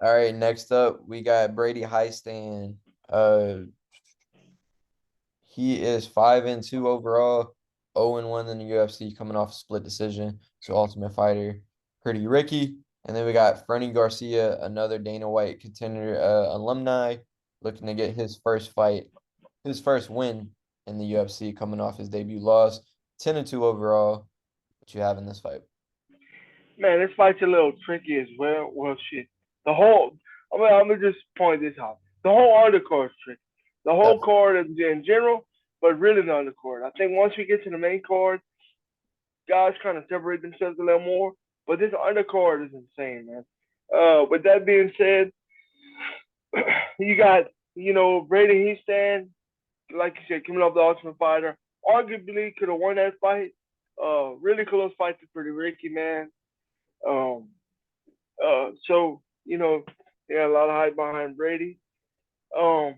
All right, next up we got Brady Hiestand. Uh, he is 5-2 overall, 0-1 in the UFC, coming off a split decision. So Ultimate Fighter, pretty Ricky. And then we got Fernie Garcia, another Dana White contender, alumni, looking to get his first fight, his first win in the UFC, coming off his debut loss. 10-2 overall. What you have in this fight? Man, this fight's a little tricky as well. Well, shit. The whole, I'm gonna just point this out. The whole undercard's tricky. The whole Definitely. card in general, but really the undercard. I think once we get to the main card, guys kind of separate themselves a little more. But this undercard is insane, man. With that being said, you got Brady Hiestand, like you said, coming off the Ultimate Fighter. Arguably could have won that fight. Really close fight to Pretty Ricky, man. Um, so yeah, a lot of hype behind Brady. Um,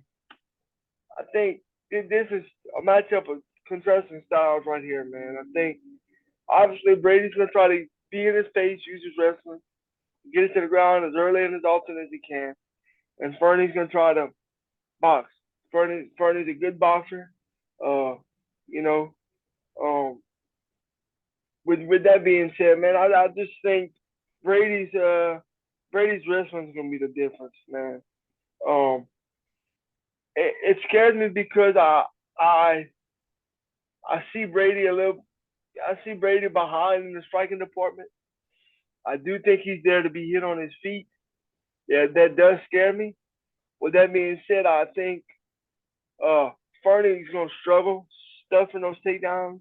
I think this is a matchup of contrasting styles right here, man. I think obviously Brady's gonna try to be in his face, use his wrestling, get it to the ground as early and as often as he can, and Fernie's gonna try to box. Fernie's a good boxer. Uh, you know, um, with that being said, man, I just think Brady's Brady's wrestling is gonna be the difference, man. Um, it scares me because I I see Brady a little. I see Brady behind in the striking department. I do think he's there to be hit on his feet. Yeah, that does scare me. With that being said, I think uh Fernie is gonna struggle stuffing those takedowns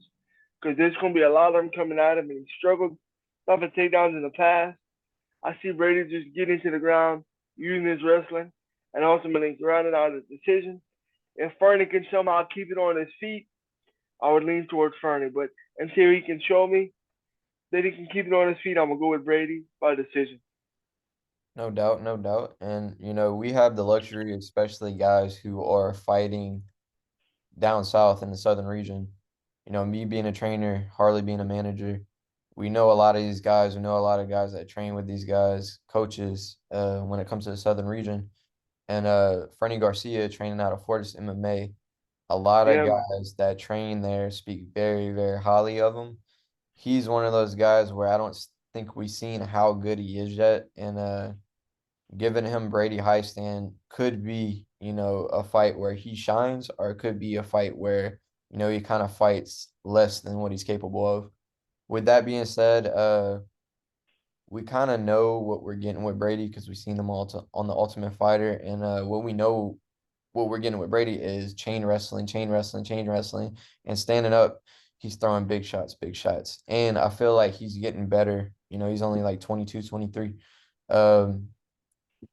because there's gonna be a lot of them coming at him, and he struggled stuffing takedowns in the past. I see Brady just getting to the ground, using his wrestling, and ultimately grounding out a decision. If Fernie can somehow keep it on his feet, I would lean towards Fernie. But until he can show me that he can keep it on his feet, I'm gonna go with Brady by decision. No doubt, no doubt. And, we have the luxury, especially guys who are fighting down south in the southern region. Me being a trainer, Harley being a manager, we know a lot of these guys. We know a lot of guys that train with these guys, coaches, when it comes to the southern region. And Fernie Garcia training out of Fortis MMA, a lot of Yeah, man. guys that train there speak very, very highly of him. He's one of those guys where I don't think we've seen how good he is yet. And giving him Brady Hiestand could be, a fight where he shines, or it could be a fight where, he kind of fights less than what he's capable of. With that being said, we kind of know what we're getting with Brady because we've seen them all on the Ultimate Fighter, and what we know, what we're getting with Brady is chain wrestling, chain wrestling, chain wrestling, and standing up. He's throwing big shots, big shots, and I feel like he's getting better. He's only like 22, 23. Um,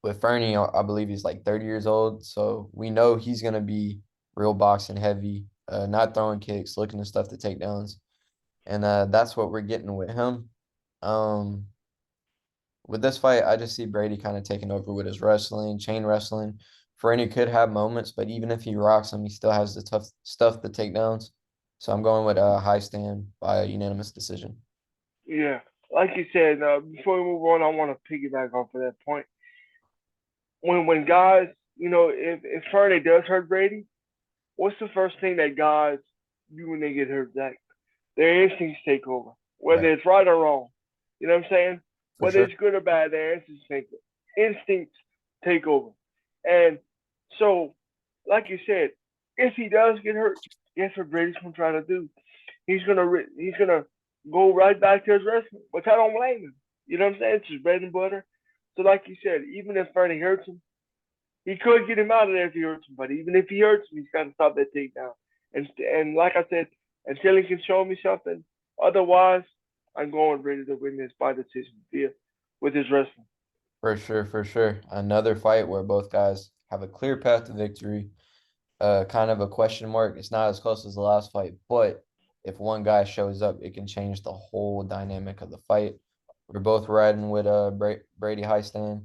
with Fernie, I believe he's like 30 years old. So we know he's going to be real boxing heavy, not throwing kicks, looking to stuff the takedowns. And that's what we're getting with him. Um, with this fight, I just see Brady kind of taking over with his wrestling, chain wrestling. Fernie could have moments, but even if he rocks him, he still has the tough stuff, the takedowns. So I'm going with high stand by a unanimous decision. Yeah. Like you said, before we move on, I want to piggyback off of that point. When guys, if Fernie does hurt Brady, what's the first thing that guys do when they get hurt? That their instincts take over, whether Right. it's right or wrong. You know what I'm saying? For Whether sure. it's good or bad, their instincts take over. And so, like you said, if he does get hurt, guess what Brady's gonna try to do? He's gonna go right back to his wrestling, which I don't blame him. You know what I'm saying? It's his bread and butter. So, like you said, even if Fernie hurts him, he could get him out of there if he hurts him. But even if he hurts him, he's got to stop that takedown. And like I said, until he can show me something, otherwise, I'm going Brady to win this by decision via with his wrestling. For sure, for sure. Another fight where both guys have a clear path to victory. Kind of a question mark. It's not as close as the last fight, but if one guy shows up, it can change the whole dynamic of the fight. We're both riding with Brady Hiestand,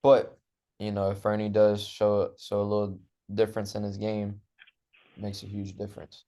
but if Fernie does show a little difference in his game, it makes a huge difference.